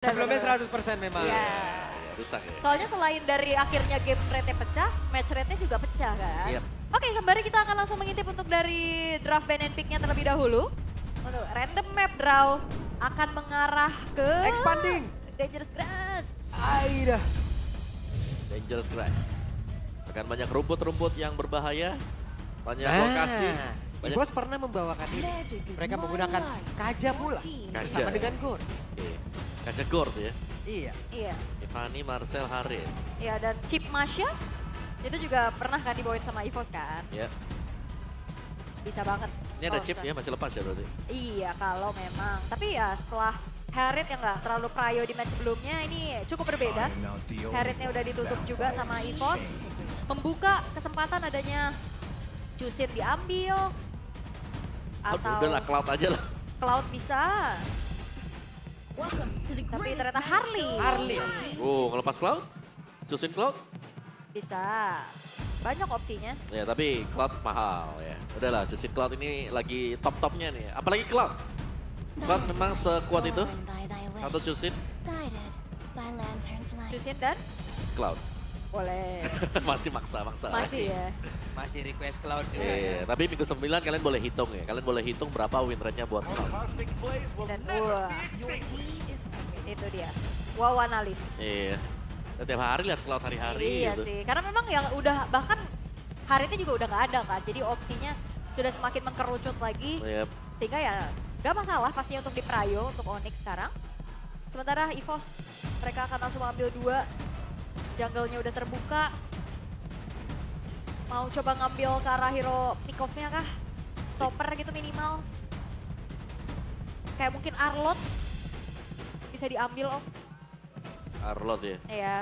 Sebelumnya 100% memang. Iya. Rusak ya. Soalnya selain dari akhirnya game rate-nya pecah, match rate-nya juga pecah kan. Yep. Oke, kembali kita akan langsung mengintip untuk dari draft ban and pick-nya terlebih dahulu. Untuk random map draw akan mengarah ke Expanding. Dangerous Grass. Aida. Dangerous Grass. Akan banyak rumput-rumput yang berbahaya. Banyak Nah, lokasi. Banyak Bos pernah membawakan ini. Mereka menggunakan kaja pula. Kaja. Bersama dengan Gor. Oke. Kaca Gord ya. Iya. Iya. Ivani, Marcel, Harin. Iya, dan Chip Masya itu juga pernah kan dibawain sama EVOS kan. Ya. Bisa banget. Ini ada kalau chip ya, misalnya- masih lepas ya berarti. Iya, kalau memang. Tapi ya setelah Harriet yang nggak terlalu prio di match sebelumnya, ini cukup berbeda. Harrietnya udah ditutup juga sama EVOS. Membuka kesempatan adanya Jusin diambil. Atau Udah lah, Cloud aja lah. Cloud bisa. Tapi ternyata Harley. Ngelepas Cloud? Choosing Cloud? Bisa. Banyak opsinya. Ya tapi Cloud mahal ya. Udahlah, choosing Cloud ini lagi top-topnya nih. Apalagi Cloud. Cloud memang sekuat itu. Atau choosing Jusin dan Cloud. boleh. Masih maksa. Masih ya. Masih request Cloud. Iya, tapi minggu 9 kalian boleh hitung ya. Kalian boleh hitung berapa win rate-nya buat Cloud. Dan wah. Itu dia. Wow analis. Iya. Dan tiap hari lihat Cloud hari-hari Iya gitu. sih, karena memang yang udah bahkan hari itu juga udah nggak ada kan, jadi opsinya sudah semakin mengkerucut lagi, Yep. sehingga ya nggak masalah pastinya untuk di Prayo, untuk Onyx sekarang. Sementara EVOS, mereka akan langsung ambil 2, jungle-nya udah terbuka. Mau coba ngambil ke arah hero pick-off-nya kah? Stopper gitu minimal. Kayak mungkin Arlot bisa diambil om. Arlot ya. Iya,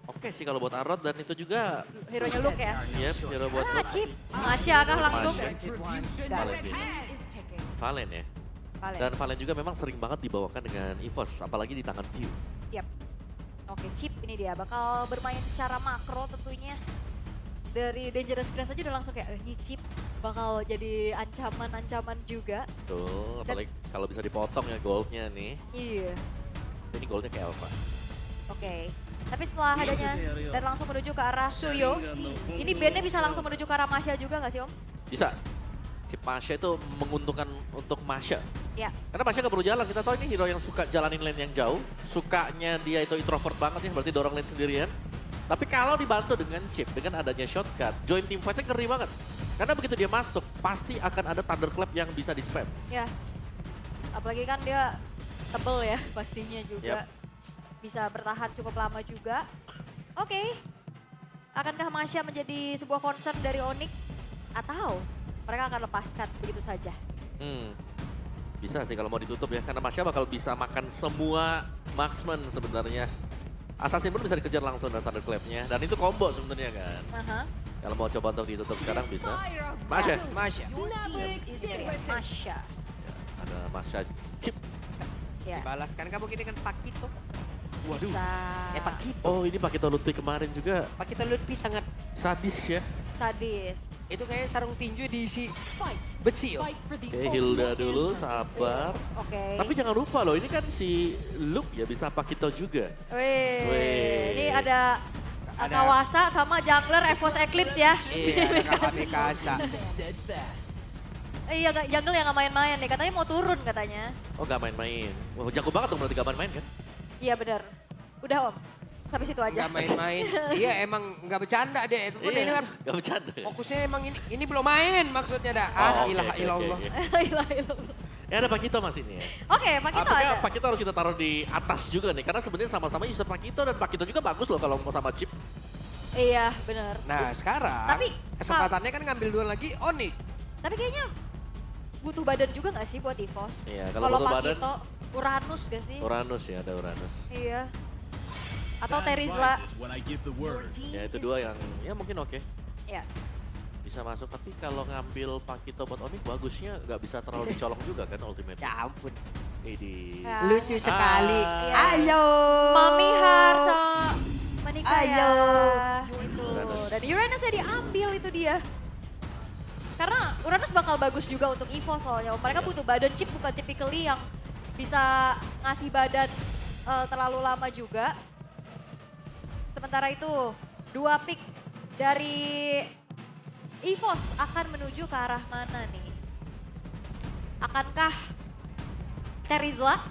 Oke sih kalau buat Arlot dan itu juga hero-nya Luke ya. yep, hero buat Ah, Luke. Chip. Masya kah langsung? Valen ya. Valen ya. Valen. Dan Valen juga memang sering banget dibawakan dengan EVOS, apalagi di tangan Pew. Yap. Oke, Chip ini dia bakal bermain secara makro tentunya. Dari Dangerous Grass aja udah langsung kayak, ini Chip bakal jadi ancaman-ancaman juga. Tuh, apalagi kalau bisa dipotong ya goldnya nih. Iya. Ini goldnya kayak Alpha. Oke. Tapi setelah adanya dan langsung menuju ke arah Suyo, ini bandnya bisa langsung menuju ke arah Masya juga nggak sih Om? Bisa. Si Masya itu menguntungkan untuk Masya. Ya. Karena Masya nggak perlu jalan, kita tahu ini hero yang suka jalanin lane yang jauh. Sukanya dia itu introvert banget ya, berarti dorong lane sendirian. Tapi kalau dibantu dengan chip, dengan adanya shortcut, join team fight-nya ngeri banget. Karena begitu dia masuk, pasti akan ada thunderclap yang bisa di-spam. Ya. Apalagi kan dia tebel ya pastinya juga. Yap. Bisa bertahan cukup lama juga. Oke. Akankah Masya menjadi sebuah concern dari Onyx? Atau mereka akan lepaskan begitu saja? Bisa sih kalau mau ditutup ya, karena Masya bakal bisa makan semua marksman sebenarnya. Assassin pun bisa dikejar langsung dengan thunderclap-nya, dan itu combo sebenarnya kan. Aha. Kalau mau coba untuk ditutup sekarang bisa. Masya. Masya. Masya. Ya, ada Masya chip. Ya. Dibalaskan kamu kita kan Pakito. Waduh. Bisa. Pakito. Oh ini pakai Lutfi kemarin juga Pakito Lutfi sangat sadis ya. Sadis. itu kayak sarung tinju diisi besi oh. Oke, Hilda dulu, sabar. Oke. Tapi jangan lupa loh, ini kan si Luke ya bisa Pakito juga. Wih. Wih. Ini ada Kawasa sama jungler EVOS Eclipse ya. Iya, ada Kakak Mikasa. Iya, jungle yang nggak main-main nih. Katanya mau turun katanya. Oh gak main-main. Wah jago banget dong berarti gak main-main kan? Iya benar. Udah Om. Sampai situ aja. Nggak main-main. Iya emang nggak bercanda deh. Itu ini kan gak bercanda. fokusnya emang ini belum main maksudnya dah. Oh, Ilaha oke, illallah. oke. Ilah, ilah. Ya ada Pakito mas ini ya. Oke, Pak Kito Apakah ada. Pakito harus kita taruh di atas juga nih? Karena sebenarnya sama-sama user Pakito dan Pakito juga bagus loh kalau mau sama chip. Iya, benar. Nah sekarang Tapi, kesempatannya kan ngambil dua lagi Onyx. Tapi kayaknya butuh badan juga gak sih buat EVOS? Iya, kalau butuh Pak badan- Kito, Uranus gak sih? Uranus ya, ada Uranus. Iya. Atau Terizla. Ya itu dua yang ya mungkin oke. Ya. Bisa masuk, tapi kalau ngambil Pakito buat Onyx bagusnya nggak bisa terlalu dicolong juga kan ultimate. Ya ampun. Ini. Ya. Lucu sekali. Iya. Ayo. Mami Heart sama menikah ya. Ayo. Itu. Uranus. Dan Uranusnya diambil itu dia. Karena Uranus bakal bagus juga untuk EVOS soalnya. Mereka Iya. butuh badan chip bukan typically yang bisa ngasih badan terlalu lama juga. Sementara itu 2 pick dari EVOS akan menuju ke arah mana nih? Akankah Terizla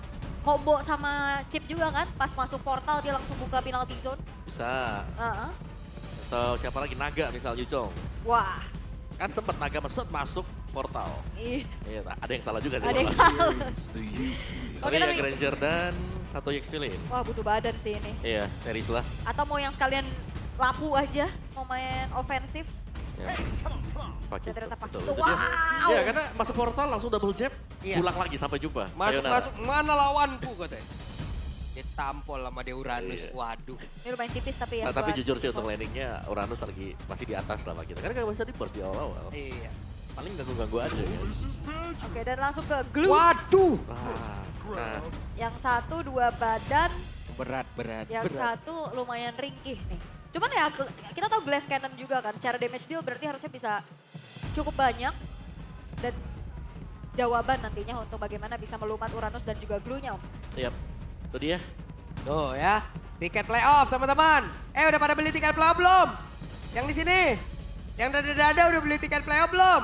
combo sama Chip juga kan? Pas masuk portal dia langsung buka penalty zone. Bisa. Heeh. Atau siapa lagi, Naga misal Yucong. Wah. Kan sempat Naga masuk portal. Iya, ada yang salah juga sih. Ada yang salah. Oke, ya Granger dan 1 Yex pilih. Wah butuh badan sih ini. Iya, Terizla. Atau mau yang sekalian lapu aja, mau main ofensif. Ya. Pakai Ternyata pakai. betul. Wow. Ya, karena masuk portal langsung double jab, Iya. pulang lagi sampai jumpa. Masuk, mana lawanku katanya. Ditampol sama dia Uranus, Iya. waduh. Ini lumayan tipis tapi ya. Nah, tapi buat jujur sih untuk EVOS. landingnya Uranus lagi masih di atas lah kita. Karena gak bisa di burst di awal-awal. Iya. Paling ganggu-ganggu aja ya. Oke dan langsung ke Glue. Waduh. Nah, Yang satu 2 badan, Berat. yang satu lumayan ringkih nih. Cuman ya kita tahu Glass Cannon juga kan, secara damage deal berarti harusnya bisa cukup banyak. Dan jawaban nantinya untuk bagaimana bisa melumat Uranus dan juga Glue-nya Om. yap. Itu dia. Tuh ya, tiket playoff teman-teman. Udah pada beli tiket playoff belum? Yang di sini, yang dada-dada udah beli tiket playoff belum?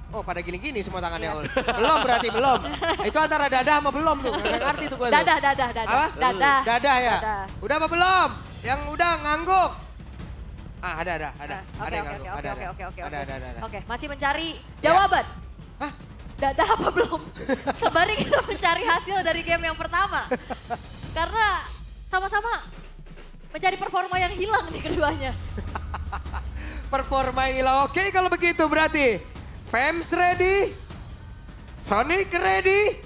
Oh pada gini-gini semua tangannya. Belum berarti belum. Itu antara dadah sama belum tuh. Gak ngerti tuh gue tuh. Dadah. Apa? Dadah. Dadah ya? Dadah. Udah apa belum? Yang udah ngangguk. Ada. Ada Oke, yang ngangguk. Ada. oke. Ada. Oke, masih mencari jawaban. Hah? Dadah apa belum? Sembari kita mencari hasil dari game yang pertama. Karena sama-sama mencari performa yang hilang nih keduanya. Performa yang hilang. Oke kalau begitu berarti Fems ready, Sonic ready.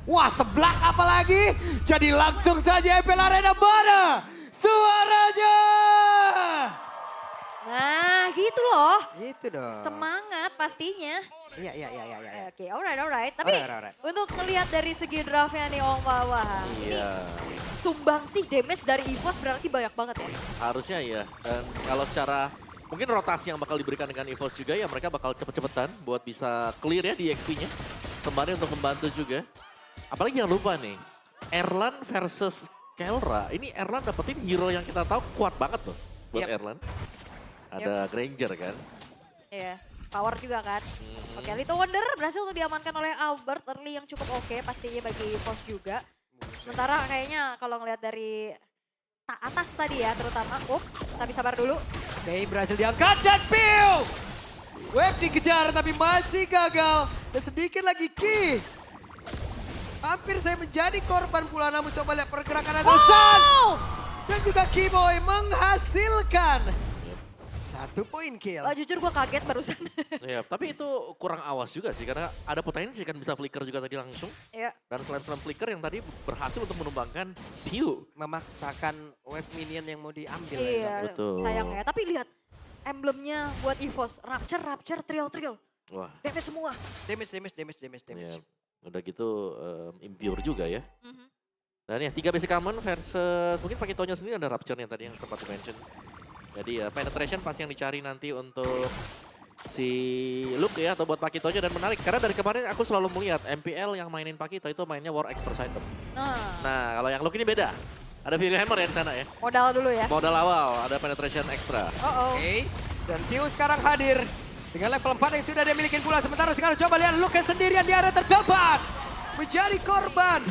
Wah seblak apalagi. Jadi langsung saja FPL Arena mana suaranya. Nah gitu loh. Gitu dong. Semangat pastinya. Iya. Oke, alright. Tapi Alright. untuk melihat dari segi draftnya nih Om Wawa. Ini Iya. sumbang sih damage dari EVOS berarti banyak banget ya. Harusnya iya. Dan kalau secara mungkin rotasi yang bakal diberikan dengan EVOS juga ya mereka bakal cepet-cepetan buat bisa clear ya di XP-nya. Sembari untuk membantu juga. Apalagi jangan lupa nih, Erlan versus Kelra. Ini Erlan dapetin hero yang kita tahu kuat banget tuh buat Yep. Erlan. Ada Granger kan. Iya, power juga kan. Oke, Little Wonder berhasil tuh diamankan oleh Albert. Early yang cukup oke pastinya bagi EVOS juga. Sementara kayaknya kalau ngelihat dari atas tadi ya terutama. Tapi sabar dulu. Oke berhasil diangkat dan Piu. Wave dikejar tapi masih gagal. Dan sedikit lagi Ki. Hampir saya menjadi korban pula namun coba lihat pergerakan atasan. Wow! Dan juga Keyboy menghasilkan 1 poin kill. Jujur gue kaget barusan. Iya, tapi itu kurang awas juga sih karena ada potensi kan bisa flicker juga tadi langsung. Iya. Dan selain flicker yang tadi berhasil untuk menumbangkan Piu. Memaksakan wave minion yang mau diambil. Iya, Betul. sayangnya. Tapi lihat emblemnya buat EVOS. Rapture, trill. Wah, Damage semua. Damage. ya, udah gitu impure juga ya. Mhm. Dan ya 3 basic common versus mungkin pakai Tonya sendiri ada Rapture-nya tadi yang sempat di-mention. Jadi ya penetration pasti yang dicari nanti untuk si Luke ya atau buat Pakitonya dan menarik. Karena dari kemarin aku selalu melihat MPL yang mainin Pakito itu mainnya War X first item. Nah kalau yang Luke ini beda. Ada Fury Hammer ya di sana ya. Modal dulu ya. Modal awal ada penetration ekstra. Oke. Dan Piu sekarang hadir. Dengan level 4 yang sudah dia miliki pula. Sementara sekarang coba lihat Luke sendirian di area terdepan. Menjadi korban.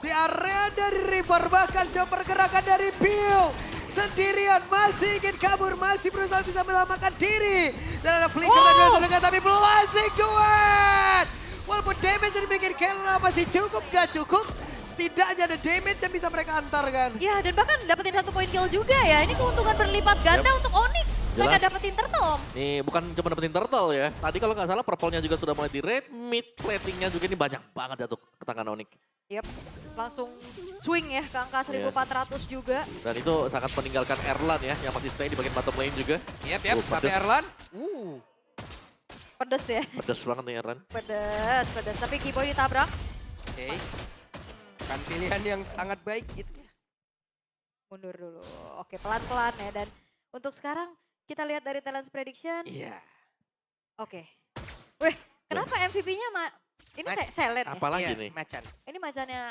Di area dari River bahkan coba pergerakan dari Piu. Sendirian masih ingin kabur, masih berusaha bisa menyelamatkan diri. Dan ada flicker dan dekat tapi belum asik duet. Walaupun damage yang dibikin Kelra masih cukup, gak cukup. Setidaknya ada damage yang bisa mereka antarkan. Ya dan bahkan dapetin 1 poin kill juga ya. Ini keuntungan berlipat ganda untuk Onyx. Mereka Jelas. dapetin turtle Om. Nih bukan cuma dapetin turtle ya. Tadi kalau nggak salah purple-nya juga sudah mulai di raid. Mid plating-nya juga ini banyak banget jatuh ke tangan Onyx. Yep, langsung swing ya ke angka 1400 juga. Dan itu sangat meninggalkan Erlan ya yang masih stay di bagian bottom lane juga. Yap, pedes. tapi Erlan. Pedes ya, Pedes banget nih Erlan. pedes. Tapi Keyboy ditabrak. Oke. Kan pilihan yang sangat baik itu. Mundur dulu. Oke, pelan-pelan ya. Dan untuk sekarang kita lihat dari talent prediction. Iya. Oke. Wih, kenapa MVP-nya Ini Selen ya? Apalagi Iya, nih? Macan. Ini macannya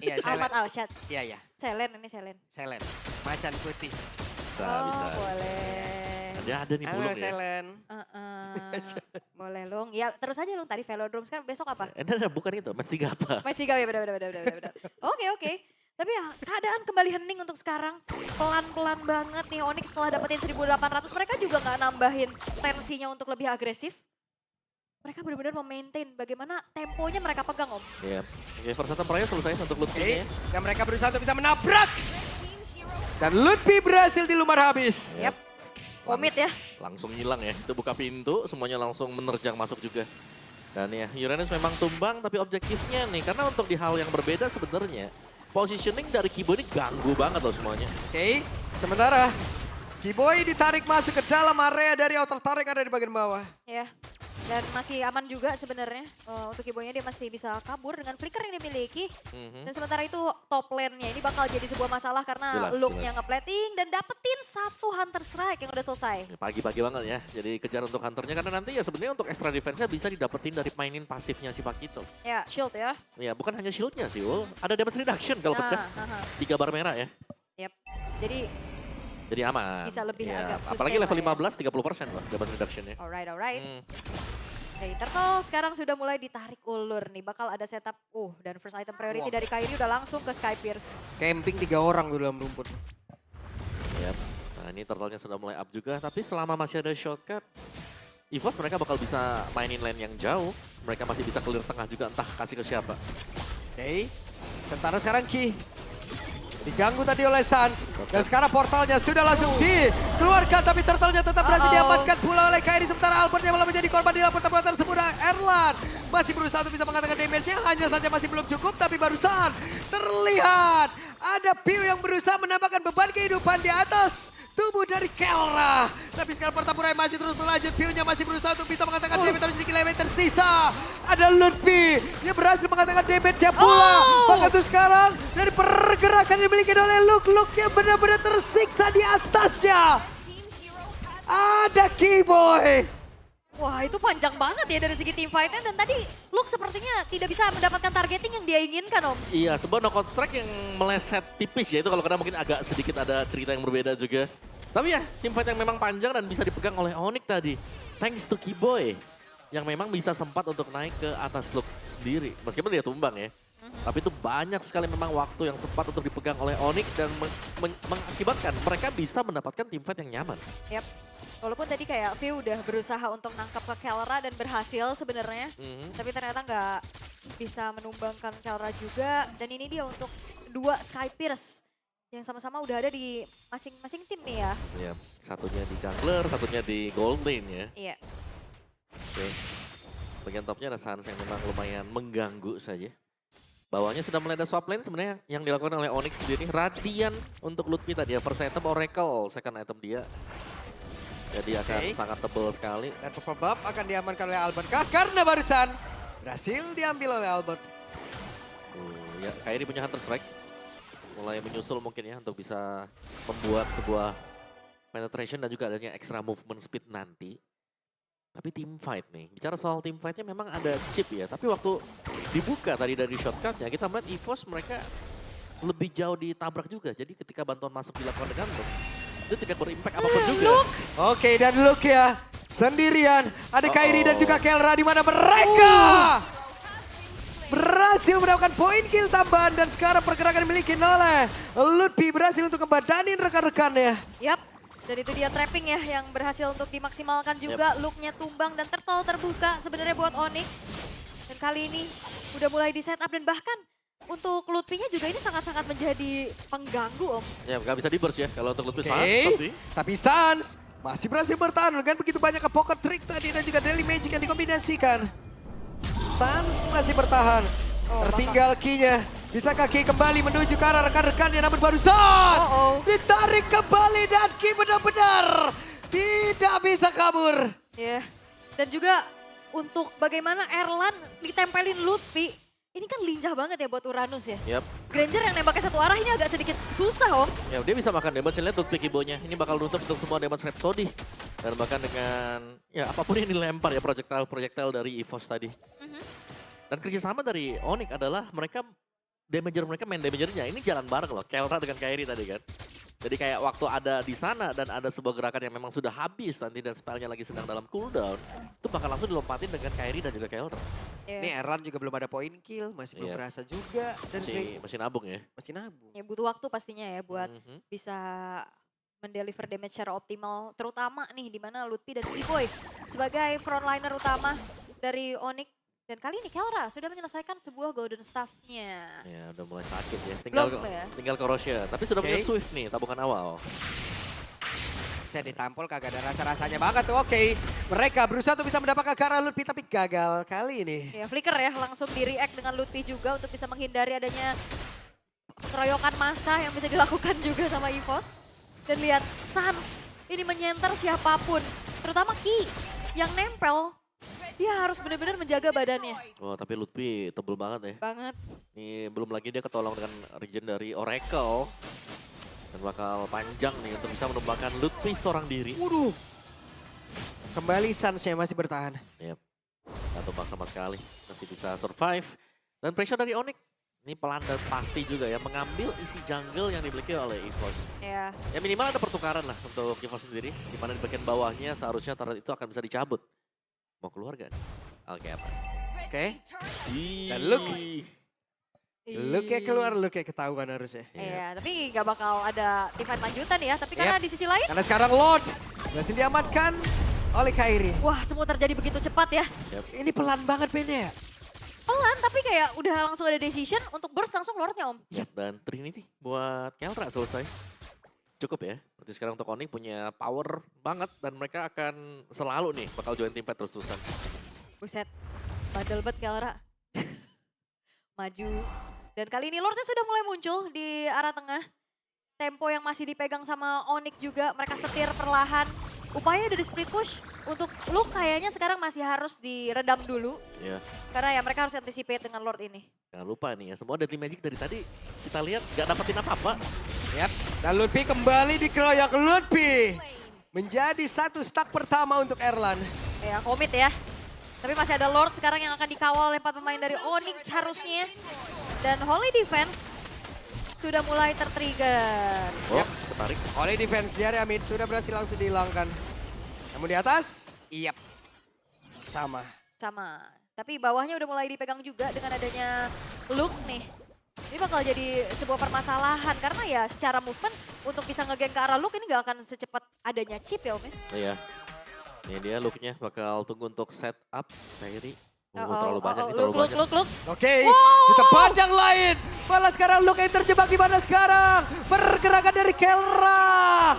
Iya, Selen. Almat Alshad. Iya, iya. Selen, ini Selen. Selen. Macan putih. Bisa, Oh, bisa. boleh. Dia ada nih Halo, bulung ya. Selen. Boleh Lung. Ya terus aja Lung, tadi Velodrome. Sekarang besok apa? Bukan itu, match 3 apa? Masih gawe, benar. Oke. Tapi ya keadaan kembali hening untuk sekarang. Pelan-pelan banget nih Onyx setelah dapetin 1.800. Mereka juga nggak nambahin tensinya untuk lebih agresif. Mereka benar-benar memaintain bagaimana temponya mereka pegang Om. Iya. Oke, first item Prayo selesai untuk Oke, Lutfi-nya. dan mereka berusaha untuk bisa menabrak. Dan Lutfi berhasil dilumar habis. Yap. Komit ya. Langsung hilang ya. Itu buka pintu, semuanya langsung menerjang masuk juga. Dan ya, Uranus memang tumbang, tapi objektifnya nih, karena untuk di hal yang berbeda sebenarnya, positioning dari Kibo ini ganggu banget loh semuanya. Oke, sementara Kiboy ditarik masuk ke dalam area dari outer tarik ada di bagian bawah. Ya. Dan masih aman juga sebenarnya untuk Kiboynya, dia masih bisa kabur dengan flicker yang dimiliki. Dan sementara itu top lane-nya ini bakal jadi sebuah masalah karena Jelas, look-nya ngeplating dan dapetin satu Hunter Strike yang udah selesai. Ya, pagi-pagi banget ya, jadi kejar untuk hunternya karena nanti ya sebenarnya untuk extra defense-nya bisa didapetin dari mainin pasifnya si Pakito. Ya, shield ya. Ya bukan hanya shieldnya sih, Ul. Ada damage reduction kalau pecah. 3 bar merah ya. Yap. Jadi aman. Bisa lebih Ya, agak apalagi sustain level lah 15, 30% loh damage reduction-nya. alright. Dari Turtle sekarang sudah mulai ditarik ulur nih. Bakal ada setup, dan first item priority dari Kairi udah langsung ke Skypierce. Camping 3 orang di dalam rumput. Yap. Nah ini turtle-nya sudah mulai up juga, tapi selama masih ada shortcut, EVOS mereka bakal bisa mainin lane yang jauh. Mereka masih bisa clear tengah juga, entah kasih ke siapa. Oke, sementara sekarang Ki diganggu tadi oleh Sans. Dan sekarang portalnya sudah langsung dikeluarkan. Tapi turtle-nya tetap berhasil diamankan pula oleh Kairi. Sementara Albert yang malah menjadi korban di dalam pertempuran tersebut. Erlan masih berusaha untuk bisa mengatakan damage-nya. Hanya saja masih belum cukup. Tapi barusan terlihat ada Piu yang berusaha menambahkan beban kehidupan di atas tubuh dari Kelra. Tapi sekarang pertempuran masih terus berlanjut. Piu-nya masih berusaha untuk bisa mengatakan damage. Tapi sedikit damage tersisa. Ada Lutfi yang berhasil mengatakan damage-nya pula. Bahkan itu sekarang dari pergerakan yang dimiliki oleh Luke yang benar-benar tersiksa di atasnya. Ada Kiboy. Wah itu panjang banget ya dari segi team fight-nya. Dan tadi Luke sepertinya tidak bisa mendapatkan targeting yang dia inginkan Om. Iya, sebuah knockout strike yang meleset tipis ya. Itu kalau kena mungkin agak sedikit ada cerita yang berbeda juga. Tapi ya, team fight yang memang panjang dan bisa dipegang oleh Onyx tadi. Thanks to Kiboy. Yang memang bisa sempat untuk naik ke atas Luke sendiri. Meskipun dia tumbang ya. Tapi itu banyak sekali memang waktu yang sempat untuk dipegang oleh Onyx dan mengakibatkan mereka bisa mendapatkan team fight yang nyaman. Yap. Walaupun tadi kayak View udah berusaha untuk nangkap ke Kelra dan berhasil sebenarnya. Tapi ternyata nggak bisa menumbangkan Kelra juga. Dan ini dia untuk dua Skypierce yang sama-sama udah ada di masing-masing tim nih ya. Ya, satunya di jungler, satunya di gold lane ya. Iya. Oke. Bagian topnya ada Sans yang memang lumayan mengganggu saja. Bawahnya sudah mulai ada swap lane sebenarnya yang dilakukan oleh Onyx sendiri. Radian untuk Lutfi tadi ya. First item Oracle, second item dia. Jadi akan sangat tebal sekali. Dan purple buff akan diamankan oleh Albert kah? Karena barusan berhasil diambil oleh Albert. Ya, Kairi punya Hunter Strike. Mulai menyusul mungkin ya untuk bisa membuat sebuah penetration dan juga adanya extra movement speed nanti. Tapi team fight nih, bicara soal team fightnya memang ada chip ya. Tapi waktu dibuka tadi dari shortcutnya, kita melihat EVOS mereka lebih jauh ditabrak juga. Jadi ketika bantuan masuk dilakukan dengan Luke, itu tidak berimpact apapun juga. Oke, dan Luke ya sendirian. Ada Kairi dan juga Kelra di mana mereka berhasil mendapatkan poin kill tambahan. Dan sekarang pergerakan dimiliki oleh Lutfi berhasil untuk membadanin rekan-rekannya. Yap. Dan itu dia trapping ya yang berhasil untuk dimaksimalkan juga. Look-nya tumbang dan turtle terbuka sebenarnya buat Onyx. Dan kali ini udah mulai di setup dan bahkan untuk Lutfi-nya juga ini sangat-sangat menjadi pengganggu Om. Ya nggak bisa di-burst ya kalau untuk Lutfi. Tapi Sans masih berhasil bertahan dengan begitu banyak pocket trick tadi dan juga daily magic yang dikombinasikan. Sans masih bertahan. Tertinggal Ki-nya. Bisakah Ki kembali menuju ke arah rekan-rekannya namun barusan ditarik kembali dan Ki benar-benar tidak bisa kabur. Ya. Dan juga untuk bagaimana Erlan ditempelin Lutfi. Ini kan lincah banget ya buat Uranus ya. Yap. Granger yang nembaknya satu arah ini agak sedikit susah Om. Ya dia bisa makan damage, lihat Lutfi Kibonya. Ini bakal nutup untuk semua damage Rhapsody. Dan bahkan dengan ya apapun yang dilempar ya projectile dari EVOS tadi. Dan kerjasama dari Onyx adalah mereka main damagernya ini jalan bareng loh. Kelra dengan Kairi tadi kan. Jadi kayak waktu ada di sana dan ada sebuah gerakan yang memang sudah habis nanti dan spellnya lagi sedang dalam cooldown, itu bakal langsung dilompatin dengan Kairi dan juga Kelra. Ini Erlan juga belum ada point kill, masih belum berasa juga. Dan Masih nabung ya. masih nabung. Ya butuh waktu pastinya ya buat Mhm. bisa mendeliver damage secara optimal. Terutama nih di mana Lutfi dan E-Boy sebagai frontliner utama dari Onyx. Dan kali ini Kelra sudah menyelesaikan sebuah golden staff-nya. Ya udah mulai sakit ya. Belum ya? Tinggal Corrosion. Tapi sudah punya Swift nih tabungan awal. Saya ditampol kagak ada rasa-rasanya banget tuh. Oke, mereka berusaha untuk bisa mendapatkan ke arah Lutfi tapi gagal kali ini. Ya Flicker ya langsung di-react dengan Lutfi juga untuk bisa menghindari adanya keroyokan massa yang bisa dilakukan juga sama EVOS. Dan lihat Sans ini menyenter siapapun. Terutama Ki yang nempel. Dia harus benar-benar menjaga badannya. Oh tapi Lutfi tebel banget ya. Banget. Ini belum lagi dia ketolong dengan regen dari Oracle. Dan bakal panjang nih untuk bisa menumbangkan Lutfi seorang diri. Waduh. Kembali Sansnya masih bertahan. Yep. Gak tumbang sama sekali. Masih bisa survive. Dan pressure dari Onyx. Ini pelan dan pasti juga ya. Mengambil isi jungle yang dimiliki oleh EVOS. Ya. Ya minimal ada pertukaran lah untuk EVOS sendiri. Dimana di bagian bawahnya seharusnya turret itu akan bisa dicabut. Mau keluar gak? Oke apa? Oke. Dan Luke keluar, Luke ketahuan harusnya. Iya, tapi nggak bakal ada teamfight lanjutan ya. Tapi karena di sisi lain, Karena sekarang Lord berhasil diamankan oleh Kairi. wah semua terjadi begitu cepat ya. Ini pelan banget mainnya. Pelan tapi kayak udah langsung ada decision untuk burst langsung Lordnya Om. Yap, dan Trinity buat Kelra selesai. Cukup ya. Berarti sekarang untuk Onyx punya power banget dan mereka akan selalu nih bakal join teamfight terus-terusan. Buset, bandel banget Kelra. Maju. Dan kali ini Lordnya sudah mulai muncul di arah tengah. Tempo yang masih dipegang sama Onyx juga, mereka setir perlahan. Upaya dari split push untuk Luke kayaknya sekarang masih harus diredam dulu. Ya, Karena ya mereka harus anticipate dengan Lord ini. jangan lupa nih ya. Semua Deadly Magic dari tadi kita lihat gak dapetin apa-apa. Yap. Dan Lutfi kembali dikeroyok. Lutfi menjadi satu stack pertama untuk Erlan. Ya komit ya. Tapi masih ada Lord sekarang yang akan dikawal oleh 4 pemain dari Onyx harusnya. Dan Holy Defense sudah mulai tertrigger. Oh, ketarik. Oleh defense dari Amit sudah berhasil langsung dihilangkan. Namun di atas, yap. Sama. Sama. Tapi bawahnya udah mulai dipegang juga dengan adanya Luke nih. Ini bakal jadi sebuah permasalahan karena ya secara movement untuk bisa ngegeng ke arah Luke ini gak akan secepat adanya chip ya Om ya. Iya. Ini dia looknya bakal tunggu untuk set up Kairi. Terlalu banyak, ini terlalu banyak. Luke. Oke, di tempat yang lain. Malah sekarang Luke yang terjebak di mana sekarang? Pergerakan dari Kelra.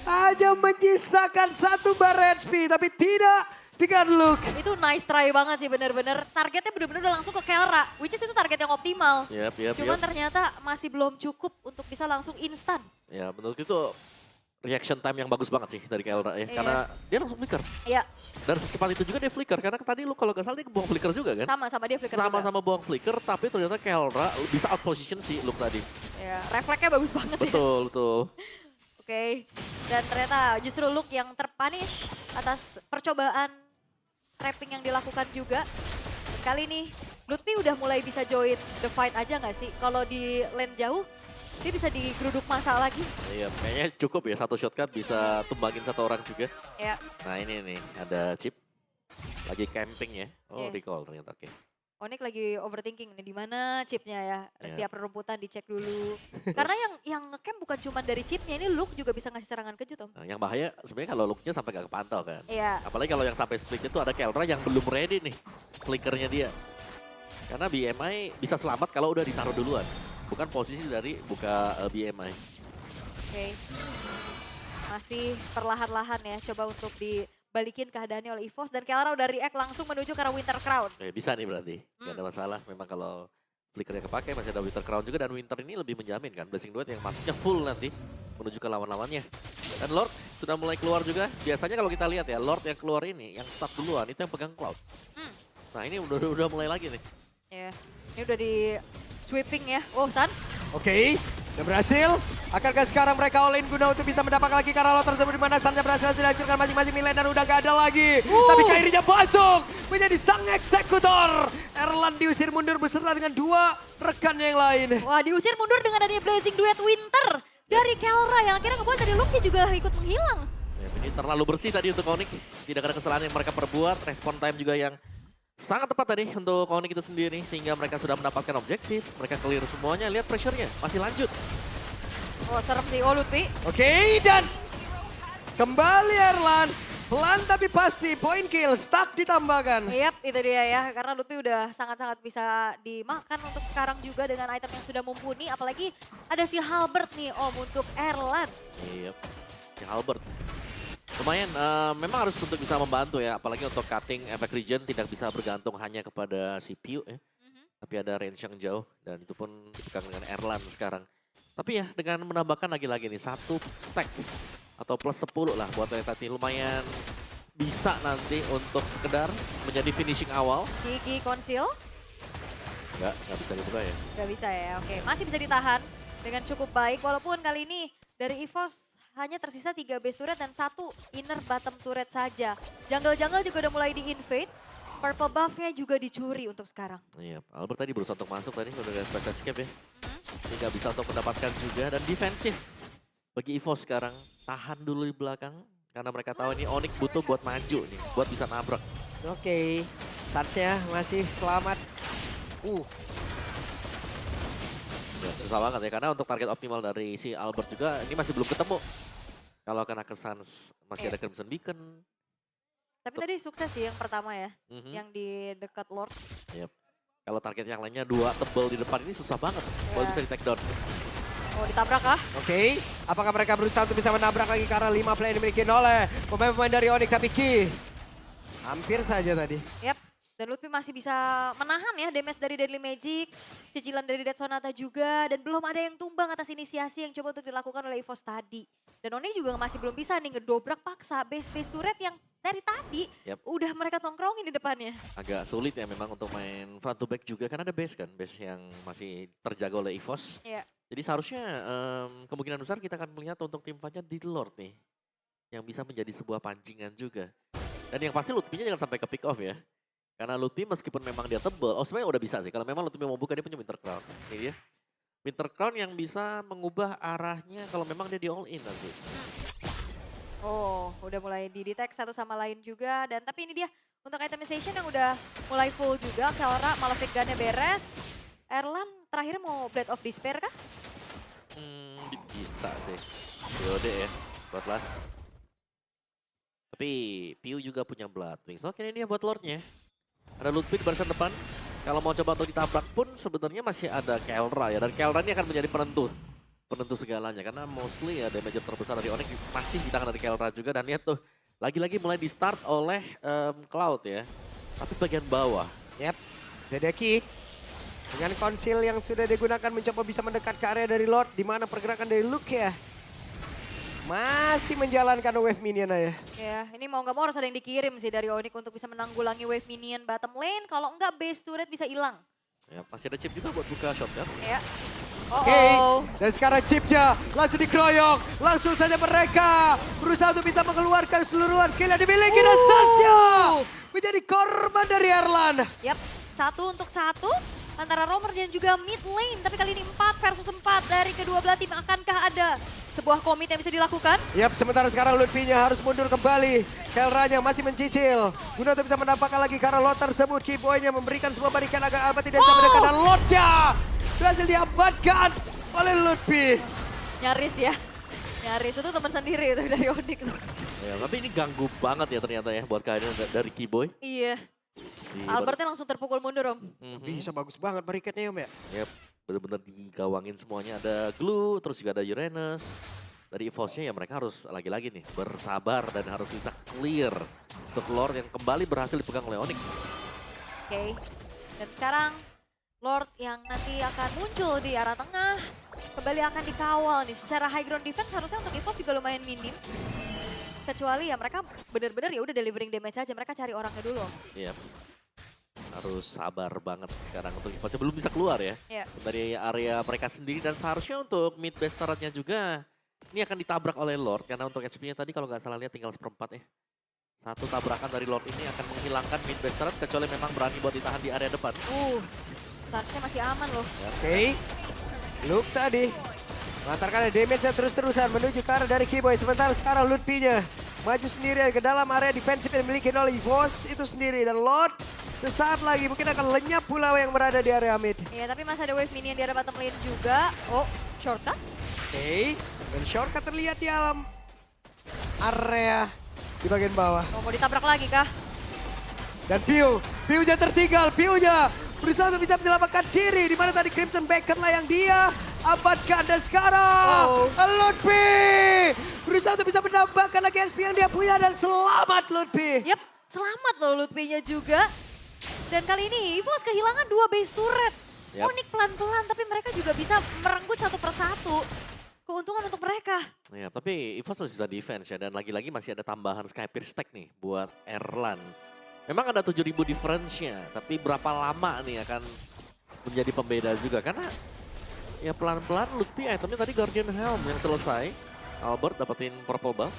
Hanya menyisakan 1 bar HP, tapi tidak dengan Luke. Itu nice try banget sih bener-bener. Targetnya bener-bener udah langsung ke Kelra. Which is itu target yang optimal. Yap. Cuman ternyata masih belum cukup untuk bisa langsung instan. Ya menurut itu reaction time yang bagus banget sih dari Kelra ya. Iya. Karena dia langsung flicker. Iya, Dan secepat itu juga dia flicker. Karena tadi lu kalau gak salah dia buang flicker juga kan? sama dia flicker juga. Sama-sama buang flicker, tapi ternyata Kelra bisa out position si Luke tadi. Ya, refleksnya bagus banget ya. Betul. Oke. Dan ternyata justru Luke yang terpunish atas percobaan trapping yang dilakukan juga. Kali ini Lutfi udah mulai bisa join the fight aja nggak sih? Kalau di lane jauh, dia bisa digeruduk masa lagi. Iya, kayaknya cukup ya satu shotcut bisa tumbangin 1 orang juga. Ya, Nah ini nih, ada chip. Lagi camping ya. Oh, Iya. recall ternyata, oke. Onyx lagi overthinking nih di mana chipnya ya. Iya. Setiap rerumputan dicek dulu. Karena yang ngecamp bukan cuma dari chipnya, ini Luke juga bisa ngasih serangan kejut Om. Nah, yang bahaya sebenarnya kalau looknya sampai gak kepantau kan. Iya. Apalagi kalau yang sampai split itu ada Kelra yang belum ready nih flickernya dia. Karena BMI bisa selamat kalau udah ditaruh duluan. Bukan posisi dari buka BMI. Oke. Masih perlahan-lahan ya coba untuk dibalikin keadaannya oleh EVOS. Dan Kelra udah react langsung menuju ke arah Winter Crown. Bisa nih berarti, gak ada masalah. Memang kalau flickernya kepakai masih ada Winter Crown juga. Dan Winter ini lebih menjamin kan. Blessing Duet yang masuknya full nanti menuju ke lawan-lawannya. Dan Lord sudah mulai keluar juga. Biasanya kalau kita lihat ya, Lord yang keluar ini, yang start duluan itu yang pegang Cloud. Nah ini udah mulai lagi nih. Ya, ini udah di sweeping ya. Oh, Sans Oke, sudah berhasil. Akankah sekarang mereka all in guna untuk bisa mendapatkan lagi Karalo tersebut di mana stunnya berhasil sudah hancurkan masing-masing nilai dan udah gak ada lagi. Tapi Kairinya masuk menjadi sang eksekutor. Erlan diusir mundur beserta dengan 2 rekannya yang lain. Wah, diusir mundur dengan adanya Blazing Duet Winter dari Kelra yang akhirnya ngebuat dari Lucky juga ikut menghilang. Ya, ini terlalu bersih tadi untuk Onyx. Tidak ada kesalahan yang mereka perbuat. Respon time juga yang sangat tepat tadi untuk Onyx itu sendiri. Sehingga mereka sudah mendapatkan objektif. Mereka clear semuanya. Lihat pressure-nya. Masih lanjut. Oh, serem sih. Oh, Lutfi. Oke, dan kembali Erlan. Pelan tapi pasti, point kill, stuck ditambahkan. Yap, itu dia ya. Karena Lutfi udah sangat-sangat bisa dimakan untuk sekarang juga dengan item yang sudah mumpuni. Apalagi ada si Halbert nih, Om, untuk Erlan. Iya, si Halbert. Lumayan, memang harus untuk bisa membantu ya. Apalagi untuk cutting efek regen tidak bisa bergantung hanya kepada si Piu ya. Tapi ada range yang jauh dan itu pun dipegang dengan Erlan sekarang. Tapi ya dengan menambahkan lagi-lagi nih 1 stack atau plus 10 lah buat tadi lumayan bisa nanti untuk sekedar menjadi finishing awal. Gigi Konsil. Nggak bisa dibuka ya. Gak bisa ya, oke. Masih bisa ditahan dengan cukup baik. Walaupun kali ini dari EVOS hanya tersisa 3 base turret dan 1 inner bottom turret saja. Jungle-jungle juga udah mulai di-invade. Purple buff-nya juga dicuri untuk sekarang. Iya, Albert tadi berusaha untuk masuk tadi udah ada space escape ya. Tidak bisa untuk mendapatkan juga dan defensif bagi EVOS sekarang. Tahan dulu di belakang karena mereka tahu ini Onyx butuh buat maju nih, buat bisa nabrak. Oke, Satsnya masih selamat. Ya, susah banget ya karena untuk target optimal dari si Albert juga ini masih belum ketemu. Kalau kena ke Suns masih ada Crimson Beacon. Tapi tadi sukses sih yang pertama ya, yang di dekat Lord. Yep. Kalau target yang lainnya 2 tebel di depan ini susah banget kalau bisa di take down. Oh, ditabrak kah? Oke, apakah mereka berusaha untuk bisa menabrak lagi karena 5 play yang dimiliki oleh pemain-pemain dari Onyx tapi Ki hampir saja tadi. Yap, dan Lutfi masih bisa menahan ya damage dari Deadly Magic, cicilan dari Dead Sonata juga, dan belum ada yang tumbang atas inisiasi yang coba untuk dilakukan oleh EVOS tadi. Dan Onyx juga masih belum bisa nih ngedobrak paksa base-base turret yang dari tadi udah mereka tongkrongin di depannya. Agak sulit ya memang untuk main front to back juga karena ada base kan, base yang masih terjaga oleh EVOS. Iya. Jadi seharusnya kemungkinan besar kita akan melihat untuk tim fightnya di Lord nih. Yang bisa menjadi sebuah pancingan juga. Dan yang pasti Lutfi-nya jangan sampai ke pick off ya. Karena Lutfi meskipun memang dia tebel, sebenarnya udah bisa sih. Kalau memang Lutfi mau buka dia punya Winter Crown. Ini dia. Winter Crown yang bisa mengubah arahnya kalau memang dia di all in nanti. Oh, udah mulai didetect satu sama lain juga. Dan tapi ini dia untuk itemization yang udah mulai full juga. Kelra Malefic Gun-nya beres. Erlan terakhir mau Blade of Despair kah? Bisa sih. Yaudah ya, buat last. Tapi Piu juga punya Blood Wings. Oke ini dia buat Lordnya. Ada Lutfi di barisan depan. Kalau mau coba untuk ditabrak pun sebenarnya masih ada Kelra ya. Dan Kelra ini akan menjadi penentu segalanya. Karena mostly ya damage terbesar dari Onyx masih di tangan dari Kelra juga. Dan lihat tuh, lagi-lagi mulai di start oleh Cloud ya. Tapi bagian bawah. Yap, Dedeki dengan konsil yang sudah digunakan mencoba bisa mendekat ke area dari Lord. Di mana pergerakan dari Luke ya. Masih menjalankan wave minion aja. Ya, ini mau nggak mau harus ada yang dikirim sih dari Onyx untuk bisa menanggulangi wave minion bottom lane. Kalau enggak base turret bisa hilang. Ya, masih ada chip juga buat buka shot kan. Ya. Oke, dan sekarang chipnya langsung dikeroyok. Langsung saja mereka berusaha untuk bisa mengeluarkan seluruhan skill yang dimiliki. Dan Sasha menjadi korban dari Erlan. Yap, 1 untuk 1 antara Romer dan juga mid lane. Tapi kali ini 4 versus 4 dari kedua belah tim. Akankah ada sebuah komit yang bisa dilakukan? Yap, sementara sekarang Lutfi-nya harus mundur kembali. Kelranya masih mencicil. Guna untuk bisa mendapatkan lagi karena Lot tersebut. Keyboy-nya memberikan sebuah barikan agar Alba tidak bisa mendekat. Dan Lotnya berhasil diamankan oleh Lutfi. Nyaris ya. Nyaris, itu teman sendiri itu dari Onyx. Ya, tapi ini ganggu banget ya ternyata ya buat kehadiran dari Keyboy. Iya. Albertnya langsung terpukul mundur, Om. Bisa bagus banget barikatnya, Om ya. Yap, benar-benar digawangin semuanya. Ada Glue, terus juga ada Uranus. Dari EVOS-nya ya mereka harus lagi-lagi nih bersabar dan harus bisa clear untuk Lord yang kembali berhasil dipegang oleh Onyx. Oke, dan sekarang Lord yang nanti akan muncul di arah tengah kembali akan dikawal nih. Secara high ground defense harusnya untuk EVOS juga lumayan minim. Kecuali ya mereka benar-benar ya udah delivering damage aja, mereka cari orangnya dulu. Iya. Harus sabar banget sekarang untuk EVOS belum bisa keluar ya. Iya. Dari area mereka sendiri dan seharusnya untuk mid base turretnya juga ini akan ditabrak oleh Lord karena untuk HP-nya tadi kalau nggak salah lihat tinggal seperempat ya. Satu tabrakan dari Lord ini akan menghilangkan mid base turret kecuali memang berani buat ditahan di area depan. Saatnya masih aman loh. Oke. Luke tadi mengantarkan damage-nya terus-terusan menuju ke arah dari Keyboy. Sementara sekarang Lutfi-nya maju sendirian ke dalam area defensif yang dimiliki oleh EVOS itu sendiri. Dan Lord sesaat lagi mungkin akan lenyap pula yang berada di area mid. Iya, tapi masih ada wave minion di area bottom lane juga. Oh, shortcut? Oke. Dan shortcut terlihat di alam area di bagian bawah. Oh, mau ditabrak lagi kah? Dan Piu-nya tertinggal, Piu-nya berusaha untuk bisa menyelamatkan diri. Di mana tadi Crimson Baker lah yang dia abadkan. Dan sekarang Lutfi berusaha untuk bisa menambahkan lagi SP yang dia punya. Dan selamat Lutfi. Yap, selamat loh Lutfi-nya juga. Dan kali ini EVOS kehilangan 2 base turret. Yap. Onyx pelan-pelan, tapi mereka juga bisa merenggut satu persatu. Keuntungan untuk mereka. Ya, tapi EVOS masih bisa defense ya dan lagi-lagi masih ada tambahan Skypier stack nih buat Erlan. Memang ada 7.000 difference-nya, tapi berapa lama nih akan menjadi pembeda juga. Karena ya pelan-pelan Lutfi itemnya tadi Guardian Helm yang selesai. Albert dapetin purple buff.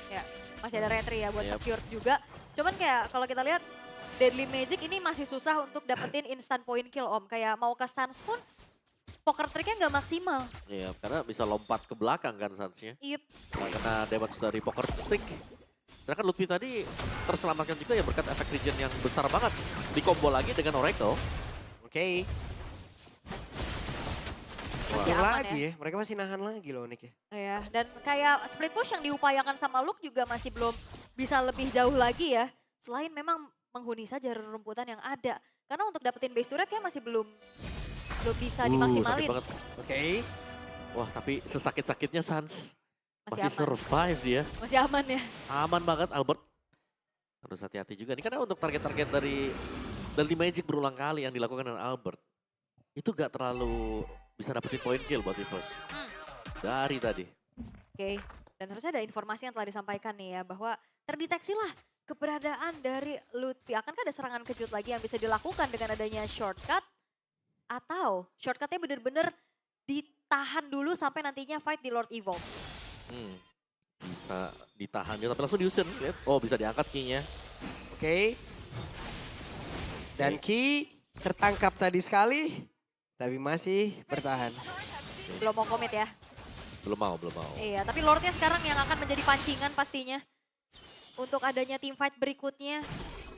Ya, masih ada retry ya buat Yep. secure juga. Cuman kayak kalau kita lihat Deadly Magic ini masih susah untuk dapetin instant point kill Om. Kayak mau ke Suns pun poker tricknya nggak maksimal. Ya, karena bisa lompat ke belakang kan Suns-nya. Yep. Nah, kena damage dari poker trick. Karena kan Lutfi tadi terselamatkan juga ya berkat efek regen yang besar banget. Di combo lagi dengan Oracle. Oke. Masih Nahan aman lagi ya. Mereka masih nahan lagi loh Nick ya. Ya, dan kayak split push yang diupayakan sama Luke juga masih belum bisa lebih jauh lagi ya. Selain memang menghuni saja rerumputan yang ada. Karena untuk dapetin base turret kayak masih belum bisa Sakit dimaksimalin. banget. Oke. Wah, tapi sesakit-sakitnya Suns Masih masih aman. survive dia. Masih aman ya. Aman banget Albert. Harus hati-hati juga nih karena untuk target-target dari Deadly Magic berulang kali yang dilakukan dengan Albert. Itu gak terlalu bisa dapetin point kill buat EVOS. Dari tadi. Oke, dan harusnya ada informasi yang telah disampaikan nih ya, bahwa terdeteksilah keberadaan dari Lutfi. Akankah ada serangan kejut lagi yang bisa dilakukan dengan adanya shortcut? Atau shortcutnya bener-bener ditahan dulu sampai nantinya fight di Lord Evolve? Bisa ditahan juga tapi langsung diusir. Lihat. Oh bisa diangkat key-nya. Oke. Dan Ki tertangkap tadi sekali. Tapi masih bertahan. Belum mau komit ya? Belum mau. Iya, tapi Lordnya sekarang yang akan menjadi pancingan pastinya. Untuk adanya team fight berikutnya.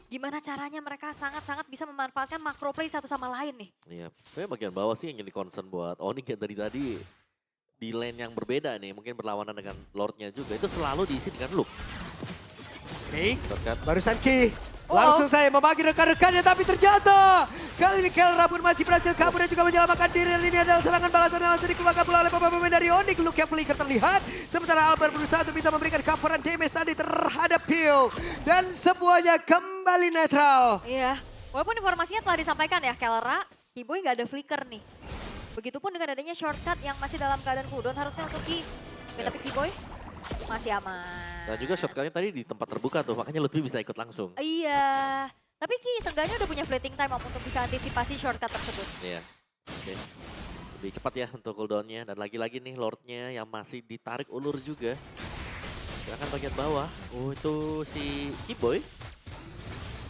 Gimana caranya mereka sangat-sangat bisa memanfaatkan macro play satu sama lain nih. Iya, kayaknya bagian bawah sih yang jadi concern buat Onyx yang dari tadi di lane yang berbeda nih, mungkin berlawanan dengan Lordnya juga. Itu selalu diisi dengan Luke. Oke. Shortcut. Barusan Ki. Langsung saya membagi rekan-rekannya tapi terjatuh. Kali ini Kelra pun masih berhasil kabur dan juga menyelamatkan diri. Dan ini adalah serangan balasan yang langsung dikeluarkan pula oleh pemain dari Onyx. Luke yang flicker terlihat. Sementara Albert berusaha untuk bisa memberikan coveran damage tadi terhadap Pio. Dan semuanya kembali netral. Iya, walaupun informasinya telah disampaikan ya, Kelra, Keyboy nggak ada flicker nih. Begitupun dengan adanya shortcut yang masih dalam keadaan cooldown harusnya untuk Ki. Oke, tapi Keyboy masih aman. Dan juga shortcutnya tadi di tempat terbuka tuh, makanya Lutfi bisa ikut langsung. Iya, tapi Ki seenggaknya udah punya fleeting time Om, untuk bisa antisipasi shortcut tersebut. Iya. Oke. Lebih cepat ya untuk cooldownnya. Dan lagi-lagi nih Lordnya yang masih ditarik ulur juga. Silakan bagian bawah. Oh itu si Keyboy.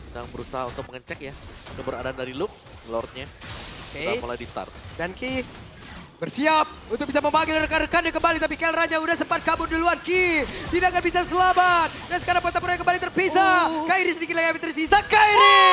Sedang berusaha untuk mengecek ya keberadaan dari Luke. Lordnya. Sudah mulai di start. Dan Ki bersiap untuk bisa membagi rekan-rekannya kembali. Tapi Kelranya udah sempat kabur duluan. Ki tidak akan bisa selamat. Dan sekarang Potamura kembali terpisah. Kairi sedikit lagi yang tersisa. Kairi!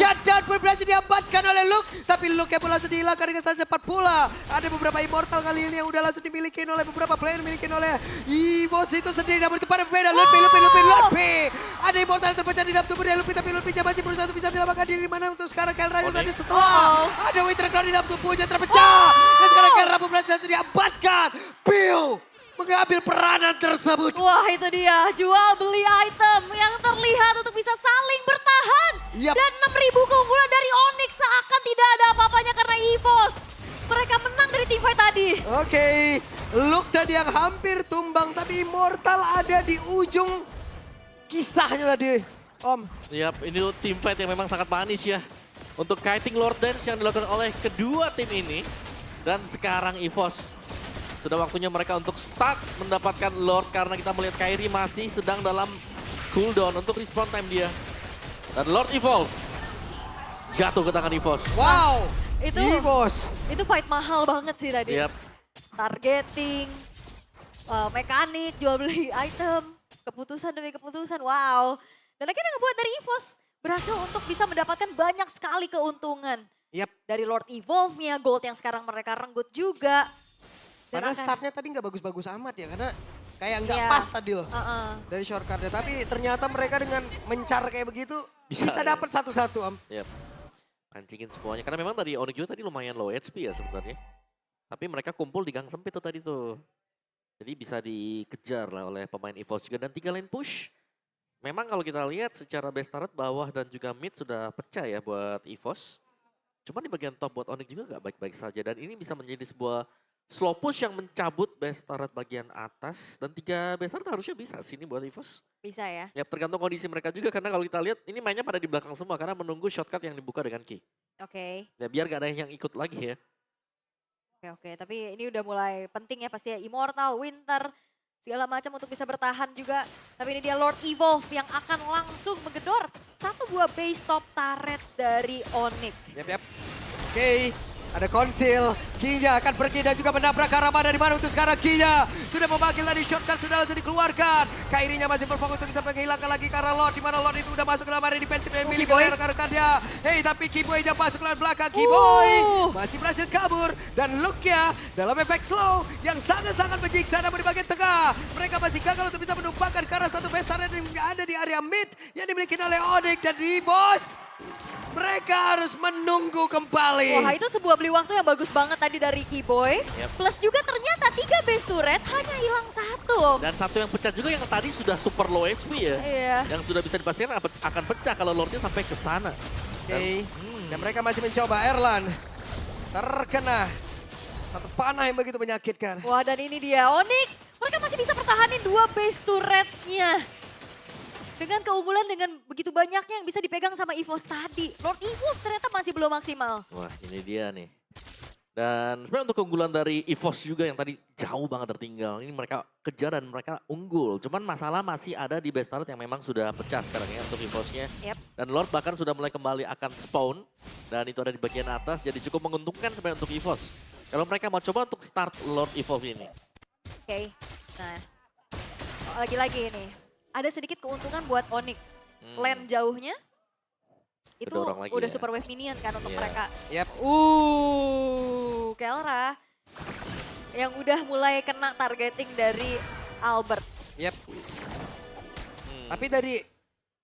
Shutdown pun berhasil diamankan oleh Luke. Tapi Luke yang pun langsung dihilangkan dengan sangat cepat pula. Ada beberapa immortal kali ini yang udah langsung dimiliki oleh beberapa player. Dimiliki oleh EVOS itu sendiri. Namun itu pada berbeda. Lutfi. Ada immortal yang terpecah di dalam tubuh dari Lutfi. Tapi Lutfi masih berusaha untuk bisa menyelamatkan diri. Mana untuk sekarang Kelranya tadi setelah ada Winter Crown di dalam tubuhnya terpecah. Dan sekarang Kelra pun berhasil diamankan. Pio mengambil peranan tersebut. Wah itu dia, jual beli item yang terlihat untuk bisa saling bertahan. Yap. Dan 6.000 keunggulan dari Onyx seakan tidak ada apa-apanya karena EVOS. Mereka menang dari team fight tadi. Oke, Luke tadi yang hampir tumbang. Tapi Immortal ada di ujung kisahnya tadi, Om. Yap, ini team fight yang memang sangat manis ya. untuk kiting Lord Dance yang dilakukan oleh kedua tim ini. Dan sekarang EVOS sudah waktunya mereka untuk start mendapatkan Lord karena kita melihat Kairi masih sedang dalam cooldown untuk respawn time dia. Dan Lord Evolve jatuh ke tangan EVOS. Wow, Itu EVOS. itu fight mahal banget sih tadi. Yap. Targeting, mekanik, jual beli item, keputusan demi keputusan. Wow. Dan akhirnya ngebuat dari EVOS berhasil untuk bisa mendapatkan banyak sekali keuntungan. Yap. Dari Lord Evolve-nya, gold yang sekarang mereka renggut juga. Dan Padahal akan- startnya tadi nggak bagus-bagus amat ya, karena kayak nggak Iya. pas tadi loh Uh-uh. dari shortcutnya. Tapi ternyata mereka dengan mencar kayak begitu Bisa, bisa ya. dapat satu-satu, Om. Yap. Pancingin semuanya. Karena memang dari Onyx juga tadi lumayan low HP ya sebenarnya. Tapi mereka kumpul di gang sempit tuh tadi tuh. Jadi bisa dikejar lah oleh pemain EVOS juga. Dan 3 lane push. Memang kalau kita lihat secara base turret bawah dan juga mid sudah pecah ya buat EVOS. Cuma di bagian top buat Onyx juga nggak baik-baik saja. Dan ini bisa menjadi sebuah slow push yang mencabut base turret bagian atas. Dan 3 base turret harusnya bisa sih ini buat EVOS. Bisa ya. Ya tergantung kondisi mereka juga. Karena kalau kita lihat ini mainnya pada di belakang semua. Karena menunggu shortcut yang dibuka dengan key. Oke. Ya biar gak ada yang ikut lagi ya. Oke. Tapi ini udah mulai penting ya pasti ya. Immortal, Winter, segala macam untuk bisa bertahan juga. Tapi ini dia Lord Evolve yang akan langsung menggedor satu buah base top turret dari Onyx. Yap. Oke, ada konsil. Kinya akan pergi dan juga menabrak Karama dari mana untuk sekarang Kinya. Sudah memanggil tadi shortcut sudah langsung dikeluarkan. Kairinya masih berfokus untuk bisa menghilangkan lagi ke arah Lord. Di mana Lord itu udah masuk ke dalam area defensive dan milik Kiboy. rekan-rekannya. Hey, tapi Kiboy yang masuk ke belakang. Kiboy masih berhasil kabur. Dan look-nya dalam efek slow yang sangat-sangat menyiksa dan di bagian tengah. Mereka masih gagal untuk bisa menumpangkan ke arah satu base turret yang ada di area mid yang dimiliki oleh Onyx dan EVOS. Mereka harus menunggu kembali. Wah itu sebuah beli waktu yang bagus banget tadi dari Kiboy. Yep. Plus juga ternyata 3 base turret hanya hilang 1. Dan satu yang pecah juga yang tadi sudah super low HP ya. Iya. Yang sudah bisa dipastikan akan pecah kalau Lordnya sampai ke sana. Oke, dan mereka masih mencoba. Erlan terkena satu panah yang begitu menyakitkan. Wah dan ini dia Onyx. Mereka masih bisa pertahanin 2 base turretnya. Dengan keunggulan dengan begitu banyaknya yang bisa dipegang sama EVOS tadi. Lord EVOS ternyata masih belum maksimal. Wah ini dia nih. Dan sebenarnya untuk keunggulan dari EVOS juga yang tadi jauh banget tertinggal. Ini mereka kejar dan mereka unggul. Cuman masalah masih ada di base turret yang memang sudah pecah sekarang ya untuk EVOS-nya. Yep. Dan Lord bahkan sudah mulai kembali akan spawn. Dan itu ada di bagian atas jadi cukup menguntungkan sebenarnya untuk EVOS. Kalau mereka mau coba untuk start Lord Evolve ini. Oke. Nah lagi-lagi ini. Ada sedikit keuntungan buat Onyx. Lane jauhnya. Itu Kedorong lagi udah ya. super wave minion kan untuk Iya. mereka. Yap. Kelra yang udah mulai kena targeting dari Albert. Yap. Tapi dari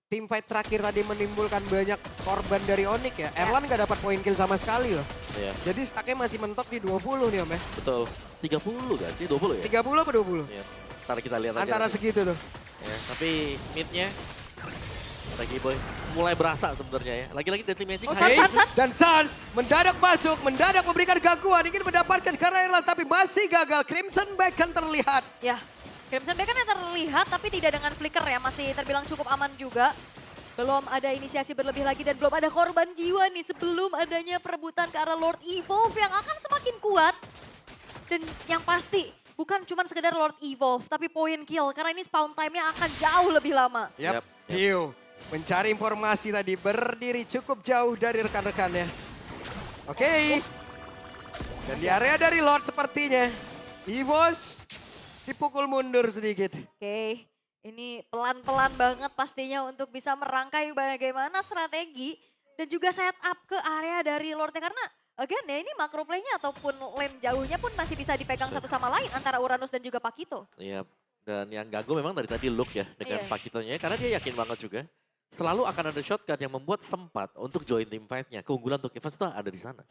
tim fight terakhir tadi menimbulkan banyak korban dari Onyx ya. Erlan gak dapat poin kill sama sekali loh. Iya, Jadi stacknya masih mentok di 20 nih Om ya. betul. 30 gak sih? 20 ya? 30 apa 20? Iya. Ntar kita lihat aja. Antara nanti. segitu tuh. Ya, tapi midnya lagi boy mulai berasa sebenarnya ya. Lagi-lagi Deadly Magic. Oh, hanya- Sans. Dan Sans mendadak masuk, mendadak memberikan gangguan. Ingin mendapatkan karena Erlan tapi masih gagal. Crimson Beacon terlihat. Ya, Crimson Beacon yang terlihat tapi tidak dengan flicker ya. Masih terbilang cukup aman juga. Belum ada inisiasi berlebih lagi dan belum ada korban jiwa nih sebelum adanya perebutan ke arah Lord Evolve yang akan semakin kuat. Dan yang pasti bukan cuma sekedar Lord Evolve tapi point kill karena ini spawn time-nya akan jauh lebih lama. Yap, Yap. Hiu mencari informasi tadi berdiri cukup jauh dari rekan-rekannya. Oke. Dan di area dari Lord sepertinya. EVOS dipukul mundur sedikit. Oke, ini pelan-pelan banget pastinya untuk bisa merangkai bagaimana strategi dan juga setup ke area dari Lordnya karena again ya ini macro play-nya ataupun lane jauhnya pun masih bisa dipegang satu sama lain antara Uranus dan juga Pakito. Iya. Dan yang gagal memang dari tadi look ya dengan Iya. Pakitonya karena dia yakin banget juga. Selalu akan ada shotgun yang membuat sempat untuk join team fight-nya. Keunggulan untuk EVOS itu ada di sana.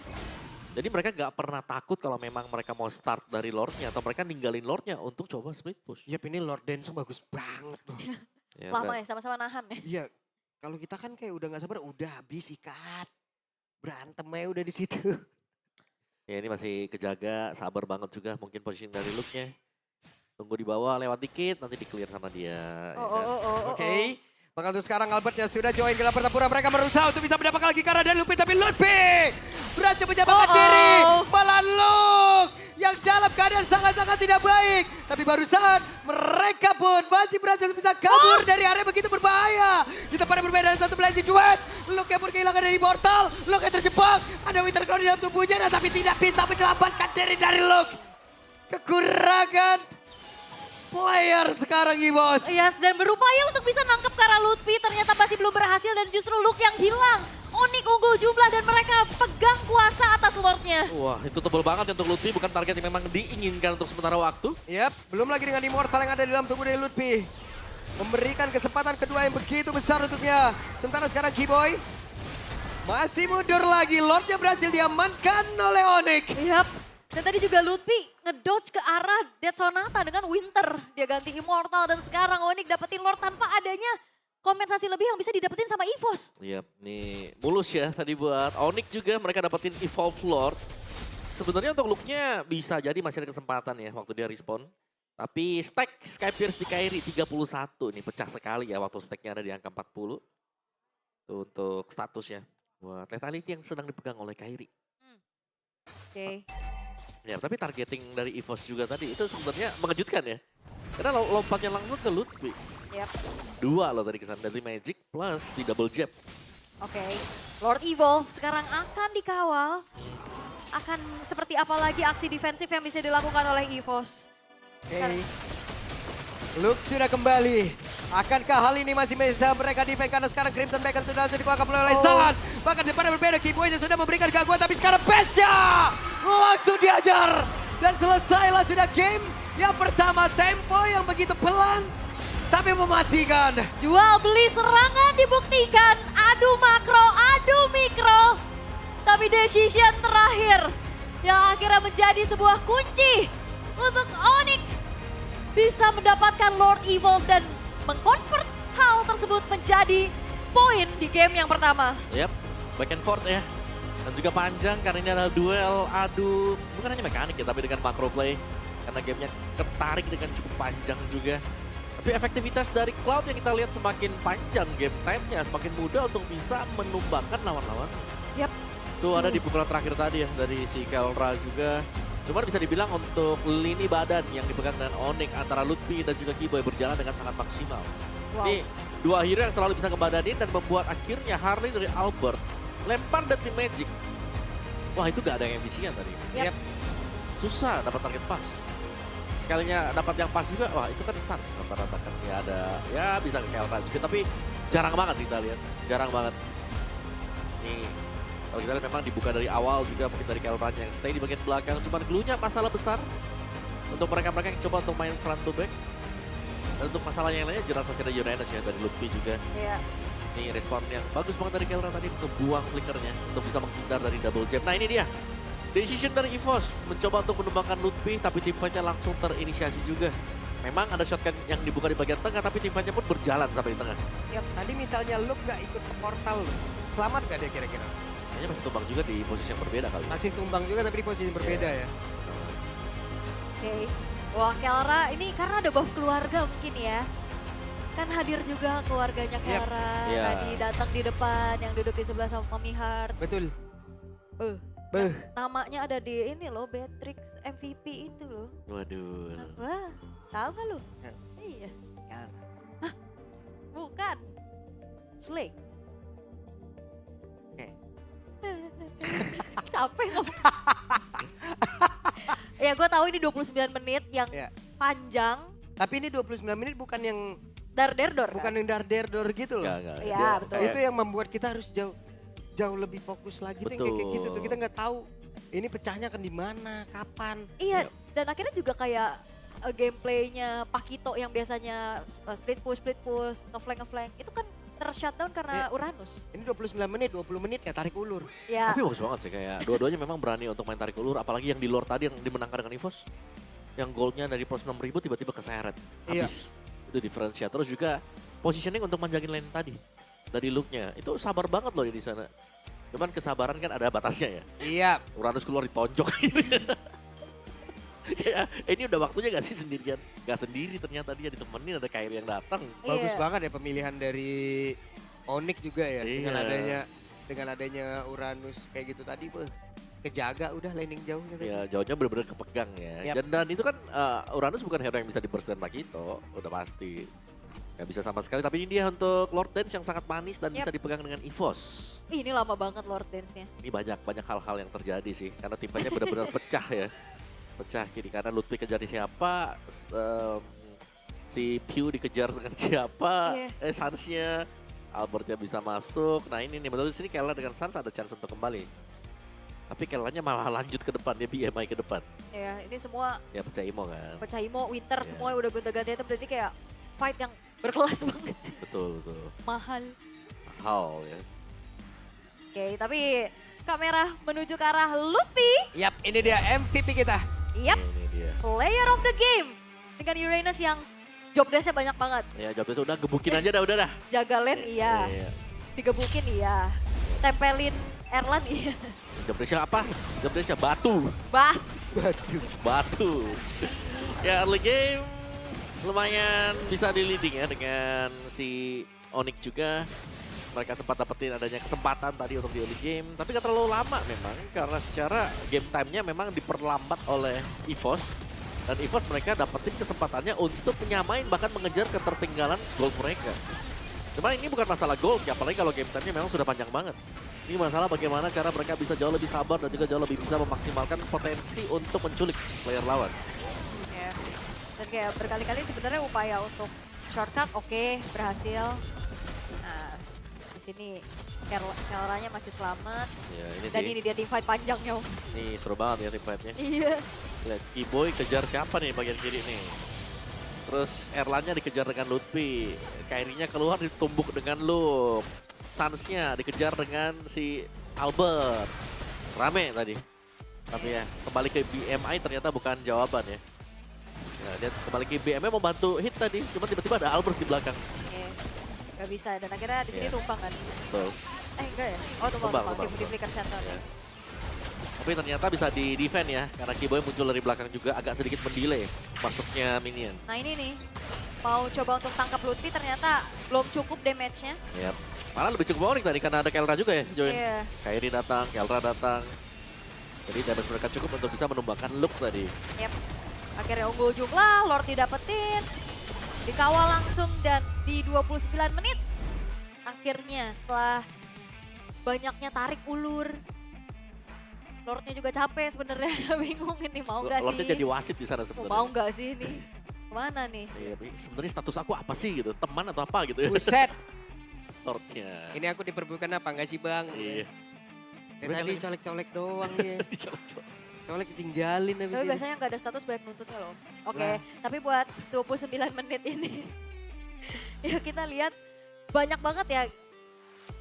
Jadi mereka gak pernah takut kalau memang mereka mau start dari Lordnya atau mereka ninggalin Lordnya untuk coba split push. Yap, ini Lord Dance bagus banget tuh. Ya, Lama dan- ya sama-sama nahan ya. Iya, kalau kita kan kayak udah gak sabar, udah habis ikat. Berantem aja udah di situ. Ya ini masih kejaga, sabar banget juga mungkin position dari looknya. Tunggu di bawah lewat dikit, nanti di clear sama dia. ya kan? Oh. Oke, Maka untuk sekarang Albertnya sudah join ke dalam pertempuran. Mereka berusaha untuk bisa mendapatkan lagi karena dari Lupi. Tapi Lupi berhasil menyelamatkan diri. Malah Luke yang dalam keadaan sangat-sangat tidak baik. Tapi barusan mereka pun masih berhasil bisa kabur dari area begitu berbahaya. Di tempat yang berbeda ada satu blazing duet. Luke yang pun kehilangan dari portal. Luke yang terjebak. Ada Winter Crown di dalam tubuhnya. Tapi tidak bisa menyelamatkan diri dari Luke. Kekurangan player sekarang Evos. Yes, dan berupaya untuk bisa nangkep Kara Lutfi. Ternyata masih belum berhasil dan justru Luke yang hilang. Onyx unggul jumlah dan mereka pegang kuasa atas Lordnya. Wah, itu tebal banget ya untuk Lutfi. Bukan target yang memang diinginkan untuk sementara waktu. Yap, belum lagi dengan Immortal yang ada di dalam tubuh dari Lutfi. Memberikan kesempatan kedua yang begitu besar untuknya. Sementara sekarang Keyboy masih mundur lagi. Lordnya berhasil diamankan oleh Onyx. Yap. Dan tadi juga Lutfi ngedodge ke arah Dead Sonata dengan Winter. Dia ganti Immortal dan sekarang Onyx dapetin Lord tanpa adanya kompensasi lebih yang bisa didapetin sama Evos. Iya, nih mulus ya tadi buat Onyx juga mereka dapetin Evolve Lord. Sebenarnya untuk look-nya bisa jadi masih ada kesempatan ya waktu dia respawn. Tapi stack Sky Pierce di Kairi 31 nih pecah sekali ya waktu stacknya ada di angka 40. Tuh, untuk statusnya buat Lethality yang sedang dipegang oleh Kairi. Oke. Ya, tapi targeting dari Evos juga tadi itu sebenarnya mengejutkan ya. Karena lompatnya langsung ke Lutfi. Yap. 2 loh tadi kesan dari Magic plus di double jab. Oke. Lord Evolve sekarang akan dikawal. Akan seperti apa lagi aksi defensif yang bisa dilakukan oleh Evos. Oke. Luke sudah kembali. Akankah hal ini masih bisa mereka defend karena sekarang Crimson Beacon sudah dikuasai oleh Zan. Bahkan di depan berbeda Keyboy sudah memberikan gangguan tapi sekarang Bestia langsung diajar. Dan selesailah sudah game yang pertama. Tempo yang begitu pelan tapi mematikan. Jual beli serangan dibuktikan. Adu makro, adu mikro. Tapi decision terakhir yang akhirnya menjadi sebuah kunci untuk Onyx bisa mendapatkan Lord Evolve dan mengkonvert hal tersebut menjadi poin di game yang pertama. Yap, back and forth ya. Dan juga panjang karena ini adalah duel adu, bukan hanya mekanik ya, tapi dengan macro play. Karena gamenya ketarik dengan cukup panjang juga. Tapi efektivitas dari Cloud yang kita lihat semakin panjang game time-nya, semakin mudah untuk bisa menumbangkan lawan-lawan. Yap. Tuh ada di pukulan terakhir tadi ya, dari si Kelra juga. Cuman bisa dibilang untuk lini badan yang dipegang dengan Onyx antara Lutfi dan juga Keyboy berjalan dengan sangat maksimal. Wow. Ini dua hero yang selalu bisa ngebadanin dan membuat akhirnya Harley dari Albert lempar deadly magic. Wah itu gak ada yang efisien tadi. Yep. Susah dapat target pas. Sekalinya dapat yang pas juga, wah itu kan sans rata-rata kan. Ya ada, ya bisa ke Kelra juga tapi jarang banget sih kita lihat. Jarang banget. Nih. Kalau kita lihat memang dibuka dari awal juga mungkin dari Kelra yang stay di bagian belakang. Cuman clue-nya masalah besar untuk mereka-mereka yang coba untuk main front to back. Dan untuk masalah yang lainnya jelas masih ada Uranus ya dari Lutfi juga. Iya. Ini respon yang bagus banget dari Kelra tadi untuk buang flickernya. Untuk bisa menghindar dari double jab. Nah ini dia. Decision dari Evos mencoba untuk menumbangkan Lutfi tapi tim fight-nya langsung terinisiasi juga. Memang ada shotgun yang dibuka di bagian tengah tapi tim fight-nya pun berjalan sampai di tengah. Yap, tadi misalnya Luke gak ikut ke portal, selamat gak dia kira-kira? Kayaknya masih tumbang juga di posisi yang berbeda kali. Masih tumbang juga tapi di posisi yang berbeda ya. Oke. Wah Kelra ini karena ada buff keluarga mungkin ya. Kan hadir juga keluarganya Kelra. Iya. Tadi datang di depan yang duduk di sebelah sama Mami Heart. Betul. Beuh. Beuh. Namanya ada di ini loh, Beatrix MVP itu loh. Waduh. Wah, tahu gak lu? Ya. Iya. Hah? Bukan. Slay. Oke. Capek ngomong. Ya gue tahu ini 29 menit yang Ya. panjang. Tapi ini 29 menit bukan yang Dar-der-dor bukan kan? yang dar-der-dor gitu loh. Enggak. Iya, Dia- betul. kayak- Itu yang membuat kita harus jauh lebih fokus lagi tuh yang kayak gitu tuh. Kita nggak tahu ini pecahnya akan di mana, kapan. Iya, dan akhirnya juga kayak gameplaynya Pakito yang biasanya split push, ngeflank. Itu kan ter-shutdown karena Uranus. Ini 29 menit, 20 menit ya tarik ulur. Ya, Tapi bagus banget sih kayak dua-duanya memang berani untuk main tarik ulur. Apalagi yang di luar tadi yang dimenangkan dengan Evos. Yang goldnya dari plus 6.000 tiba-tiba keseret. Iya. Habis. Itu differentiate. Terus juga positioning untuk manjangin lane tadi. Dari look-nya. Itu sabar banget loh di sana. Cuman kesabaran kan ada batasnya ya. Iya. Uranus keluar ditonjok. Ya, ini udah waktunya gak sih sendirian? Gak sendiri ternyata dia ditemenin ada Kairi yang datang. Bagus Iya. banget ya pemilihan dari Onyx juga ya. Iya. Dengan adanya Uranus kayak gitu tadi, kejaga udah landing jauhnya tadi. Ya jauhnya bener-bener kepegang ya. Yap. Dan itu kan Uranus bukan hero yang bisa di-burst dan Magito, udah pasti. Gak bisa sama sekali, tapi ini dia untuk Lord Dance yang sangat manis dan Yap. bisa dipegang dengan EVOS. Ih, ini lama banget Lord Dance-nya. Ini banyak hal-hal yang terjadi sih, karena timnya benar-benar pecah ya. Pecah kiri kanan, Ludwig kejar siapa, si Pew dikejar dengan siapa, Iya. Sans-nya, Albertnya bisa masuk. Nah ini nih, menurut sini Kella dengan Sans ada chance untuk kembali. Tapi Kellanya malah lanjut ke depan, dia BMI ke depan. Ya, ini semua Ya pecah Imo kan. pecah Imo, Winter, Iya. semua udah gonta-ganti itu berarti kayak fight yang berkelas banget. Betul, betul. Mahal. Mahal ya. Oke, tapi kamera menuju ke arah Luffy. Yap, ini dia MVP kita. Yap, Ini dia. player of the game. Dengan Uranus yang job desk-nya banyak banget. Ya jawabnya itu udah gebukin aja dah, udah dah. Jaga lane iya, Iya. digebukin iya. Tempelin Erlan iya. Jobdesknya apa? Jobdesknya batu. Bah, Batu. Ya early game lumayan bisa di leading ya dengan si Onyx juga. Mereka sempat dapetin adanya kesempatan tadi untuk di early game. Tapi gak terlalu lama memang karena secara game time-nya memang diperlambat oleh EVOS. Dan EVOS mereka dapetin kesempatannya untuk menyamain bahkan mengejar ketertinggalan gold mereka. Cuman ini bukan masalah gold ya, apalagi kalau game time-nya memang sudah panjang banget. Ini masalah bagaimana cara mereka bisa jauh lebih sabar dan juga jauh lebih bisa memaksimalkan potensi untuk menculik player lawan. ya. Dan kayak berkali-kali sebenarnya upaya untuk shortcut oke, berhasil. Nah, di sini Kellanya masih selamat. Ya, ini Dan sih, ini dia team fight panjangnya. ini seru banget ya tim fight-nya. Iya. Lihat, Keyboy kejar siapa nih bagian kiri nih. Terus Erlannya dikejar dengan Lutfi. Kairinya keluar ditumbuk dengan Luke. Sans-nya dikejar dengan si Albert. Rame tadi. Tapi ya kembali ke BMI ternyata bukan jawaban ya. Ya dia kembali ke BMI mau bantu hit tadi. Cuma tiba-tiba ada Albert di belakang. Oke. Gak bisa dan akhirnya di sini Iya. tumpang kan. Betul. Enggak ya? Oh tumpang, di flicker center. Ya. Tapi ternyata bisa di defend ya. Karena Keyboy muncul dari belakang juga agak sedikit mendelay masuknya minion. Nah ini nih, mau coba untuk tangkap Lutfi ternyata belum cukup damage-nya. Yap. Malah lebih cukup Onyx tadi karena ada Kelra juga ya join. Iya. Kairi datang, Kelra datang. Jadi damage mereka cukup untuk bisa menumbangkan Luke tadi. Yep. Akhirnya unggul jumlah, Lord didapetin. Dikawal langsung dan di 29 menit. Akhirnya setelah banyaknya tarik ulur. Lordnya juga capek sebenarnya, bingung ini mau nggak sih? Lordnya jadi wasit di sana sebenarnya. Mau nggak sih ini? Kemana nih? Iya, tapi sebenarnya status aku apa sih gitu? Teman atau apa gitu ya? Buset, Lordnya. ini aku diperbukan apa enggak sih bang? Iya. Tadi Sebenarnya colek-colek doang dia. Dicolok-colok. Colek ditinggalin habis Tapi itu. biasanya nggak ada status banyak nuntutnya loh. Oke, Lah. tapi buat 29 menit ini, ya kita lihat banyak banget ya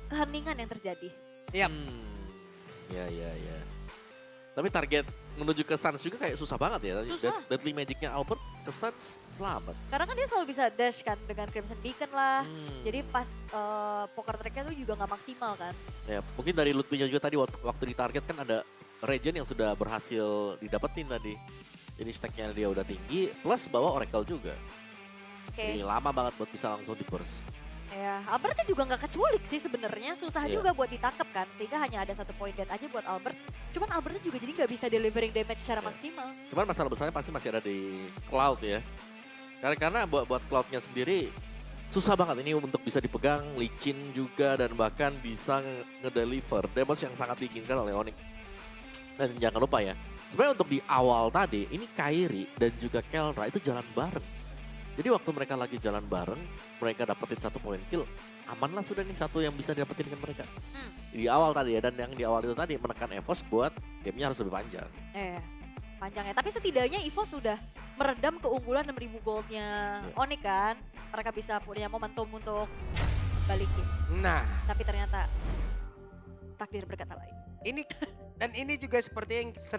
keheningan yang terjadi. Yap. Ya, ya, ya. Tapi target menuju ke Sans juga kayak susah banget ya. Susah. Deadly Magic-nya Albert ke Sans selamat. Karena kan dia selalu bisa dash kan dengan Crimson Beacon lah. Hmm. Jadi pas poker track-nya tuh juga nggak maksimal kan. Ya, mungkin dari Lutfi-nya juga tadi waktu di target kan ada regen yang sudah berhasil didapetin tadi. Jadi stack-nya dia udah tinggi, plus bawa Oracle juga. Oke, Jadi lama banget buat bisa langsung di-burst. ya Albertnya juga nggak keculik sih sebenarnya. Susah Iya. juga buat ditangkap kan. Sehingga hanya ada 1 point dead aja buat Albert. Cuman Albertnya juga jadi nggak bisa delivering damage secara Iya. maksimal. Cuman masalah besarnya pasti masih ada di Cloud ya. Karena buat Cloud-nya sendiri susah banget ini untuk bisa dipegang, licin juga dan bahkan bisa ngedeliver damage yang sangat diinginkan oleh Onyx. Dan jangan lupa ya, sebenarnya untuk di awal tadi ini Kairi dan juga Kelra itu jalan bareng. Jadi waktu mereka lagi jalan bareng, mereka dapetin 1 point kill, aman lah sudah nih satu yang bisa didapetin dengan mereka. Di awal tadi ya, dan yang di awal itu tadi menekan EVOS buat gamenya harus lebih panjang. Panjangnya. Tapi setidaknya EVOS sudah meredam keunggulan 6.000 goldnya Onyx kan. Mereka bisa punya momentum untuk balikin. Nah, Tapi ternyata takdir berkata lain. ini dan ini juga seperti yang sering